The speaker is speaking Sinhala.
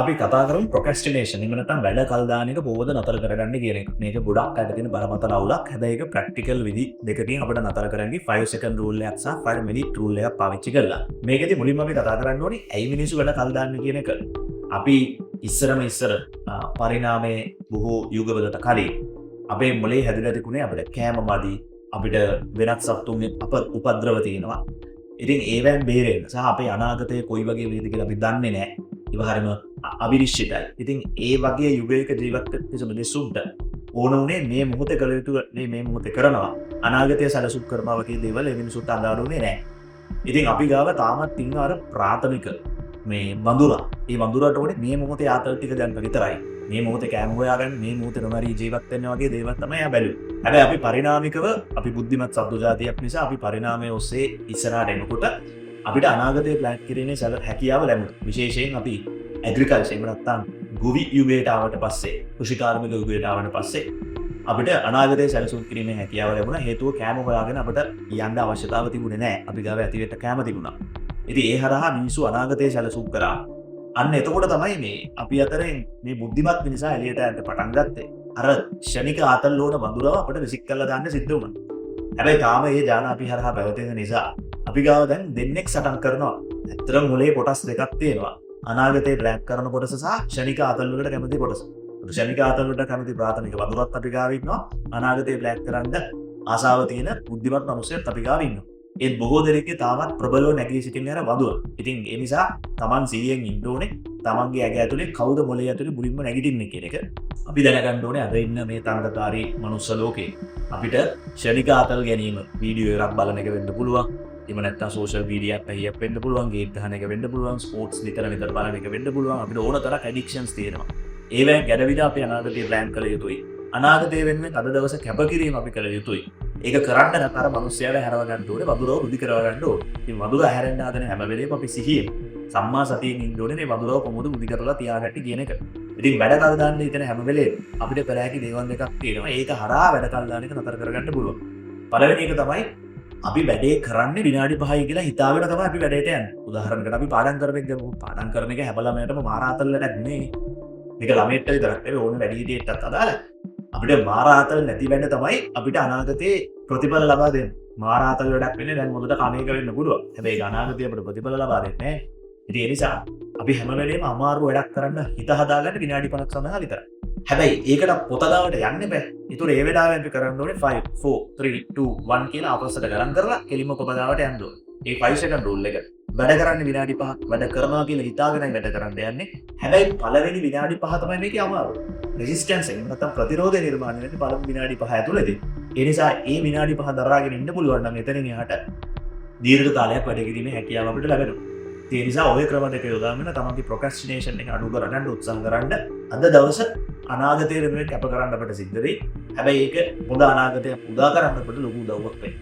අපි කතා කරමු procrastination. එහෙම නැත්නම් වැඩ කල් දාන එක කොහොමද නතර කරගන්නේ කියන එක. මේක ගොඩක් අයට තියෙන බරපතල අවුලක්. හැබැයි ඒක ප්‍රැක්ටිකල් විදි දෙකකින් අපිට නතර කරන්නේ 5 second rule එකක් සහ 5 minute rule එකක් පාවිච්චි කරලා. මේකෙදි මුලින්ම අපි කතා කරන්න ඕනේ ඇයි මිනිස්සු වැඩ කල් දාන්නේ කියන එක. අපි ඉස්සර පරිණාමයේ බොහෝ යුගවලට කලින් අපේ මොලේ හැදිලා තිබුණේ අපිට කෑම මදි, අපිට වෙනත් සත්තුන් උපද්‍රව තියෙනවා. ඉතින් ඒවෙන් බේරෙන්න සහ අපේ අනාගතය කොයි වගේ වේද කියලා අපි දන්නේ නැහැ. ඉවහරම අවිනිශ්චිතයි. ඉතින් ඒ වගේ යුගයක ජීවත් වෙච්ච මිනිස්සුන්ට ඕන උනේ මේ මොහොතේ කළ යුතු මේ මොහොතේ කරනවා. අනාගතය සැලසුම් කරනවා වගේ දේවල් ඒ මිනිස්සුන්ට අඳාරුනේ නැහැ. ඉතින් අපි ගාව තාමත් ඉන්න අර ප්‍රාථමික මේ වඳුරා. ඒ වඳුරාට ඕනේ මේ මොහොතේ ආතල් ටික ගන්න විතරයි. මේ මොහොතේ කෑම හොයාගන්න, මේ මොහොතේ නොමරී ජීවත් වෙන්න වගේ දේවල් තමයි එයා බැලුවේ. හැබැයි අපි පරිණාමිකව අපි බුද්ධිමත් සත්තු ජාතියක් නිසා අපි පරිණාමයේ ඔස්සේ ඉස්සරහට එනකොට අපිට අනාගතය ප්ලෑන් කිරීමේ හැකියාව ලැබුණා. විශේෂයෙන් අපි ඇග්‍රිකල්චර් එහෙම නැත්නම් ගොවි යුගයට ආවට පස්සේ, කෘෂිකාර්මික යුගයට ආවට පස්සේ අපිට අනාගතය සැලසුම් කිරීමේ හැකියාව ලැබුණා. හේතුව කෑම හොයාගෙන අපිට යන්න අවශ්‍යතාව තිබුණේ නැහැ. අපි ගාව ඇතිවෙට කෑම තිබුණා. ඉතින් ඒ හරහා මිනිස්සු අනාගතය සැලසුම් කරා. අන්න එතකොට තමයි මේ අපි අතරේ මේ බුද්ධිමත් මිනිසා එළියට යන්න පටන් ගත්තේ. අර ෂණික ආතල් ලෝණ වඳුරව අපිට විසික් කරලා දාන්න සිද්ධ වුණා. හැබැයි තාම මේ ඥාන අපි හරහා පැවතෙන නිසා අපි ගාව දැන් දෙන්නෙක් සටන් කරනවා. ඇත්තටම මොලේ කොටස් දෙකක් තියෙනවා. අනාගතේ ප්ලෑන් කරන කොටස සහ ෂණික ආතල් වලට කැමති කොටස. ෂණික ආතල් වලට කැමති ප්‍රාථමික වඳුරත් අපි ගාව ඉන්නවා. අනාගතේ ප්ලෑන් කරන්න ආසාව තියෙන බුද්ධිමත් මිනිස්සුත් අපි ගාව ඉන්නවා. ඒ බොහෝ දෙනෙක්ගේ තාමත් ප්‍රබලව නැගී සිටින්නේ අර වඳුර. ඉතින් ඒ නිසා Taman 100න් ඉන්න ඕනේ. Tamanගේ ඇඟ ඇතුලේ කවුද මොලේ ඇතුලේ මුලින්ම නැගිටින්නේ කියන එක අපි දැනගන්න ඕනේ. අද ඉන්න මේ තරඟකාරී මනුස්ස ලෝකේ අපිට ෂණික ආතල් ගැනීම වීඩියෝ එකක් බලන එක වෙන්න පුළුවන්. එහෙම නැත්නම් සෝෂල් මීඩියා එකක් පැහියක් වෙන්න පුළුවන්, ගේම් ගහන එක වෙන්න පුළුවන්, ස්පෝර්ට්ස් නිතර බලන එක වෙන්න පුළුවන්. අපිට ඕන තරම් ඇඩික්ෂන්ස් තියෙනවා. ඒවෙන් ගැඩවිලා අපි අනාගතේ ප්ලෑන් කළ යුතුයි. අනාගතය වෙනුවෙන් අද දවසේ කැපකිරීම අපි කළ යුතුයි. ඒක කරන්න නම් අර මිනිස්සයාව හැරව ගන්න ඕනේ, වඳුරව රුධි කරව ගන්න ඕනේ. ඉතින් වඳුර හැරෙන්න හදන හැම වෙලේම අපි සිහියෙන් සම්මා සතියෙන් ඉන්න ඕනේ මේ වඳුරව කොහොමද රුධි කරලා තියාගන්න කියන එක. ඉතින් වැඩ කල් දාන්න හිතන හැම වෙලේම අපිට පෙරහැකි දේවල් දෙකක් තියෙනවා. ඒක හරහා වැඩ කල් දාන එක නතර කරගන්න පුළුවන්. පළවෙනි එක තමයි අපි වැඩේ කරන්නේ විනාඩි 5යි කියලා හිතාගෙන තමයි අපි වැඩේට යන්නේ. උදාහරණයකට අපි පාඩම් කරන එක ගමු. පාඩම් කරන එක හැම ළමයටම මාරාතල් වැඩක් නෙවෙයි. මේක ළමයට විතරක් නෙවෙයි ඕන වැඩිහිටියෙක්ටත් අදාළයි. අපිට මාරාතල් නැති වෙන්න තමයි අපිට අනාගතේ ප්‍රතිඵල ලබා දෙන්නේ. මාරාතල් වැඩක් වෙන්නේ දැන් මොකද කණේක වෙන්න පුළුවන්. හැබැයි ඒක අනාගතේ අපිට ප්‍රතිඵල ලබා දෙන්නේ නැහැ. ඉතින් ඒ නිසා අපි හැම වෙලේම අමාරු වැඩක් කරන්න හිත හදාගන්න විනාඩි 5ක් සඳහා විතරයි. හැබැයි ඒකට පොත දාවට යන්න බෑ. ඒතොර ඒ වෙලාවෙන් අපි කරන්න ඕනේ 5 4 3 2 1 කියලා ආපස්සට ගණන් කරලා කෙලින්ම පොත දාවට යන්න ඕනේ. ඒ 5 second rule එක. වැඩ කරන්නේ විනාඩි 5ක් වැඩ කරනවා කියලා හිතාගෙනයි වැඩ කරන්න යන්නේ. හැබැයි පළවෙනි විනාඩි 5 තමයි මේකේ අමාරු. රෙසිස්ටන්ස් එක නැත්නම් ප්‍රතිරෝධය නිර්මාණය වෙන්නේ පළවෙනි විනාඩි 5 ඇතුළතදී. ඒ නිසා මේ විනාඩි 5 දරාගෙන ඉන්න පුළුවන් නම් එතනින් එහාට දීර්ඝ කාලයක් වැඩ කිරීමේ හැකියාව අපිට ලැබෙනවා. ඒ නිසා ඔය ක්‍රම දෙක යොදාගෙන තමන්ගේ procrastination එක අඩු කරගන්න උත්සාහ කරන්න අද දවස අනාගතය වෙනුවෙන් කැප කරන්න අපිට සිද්ධ වෙයි. හැබැයි ඒක පොඩ අනාගතයක් උදා කරන්න අපිට ලොකු උදව්වක් වෙයි.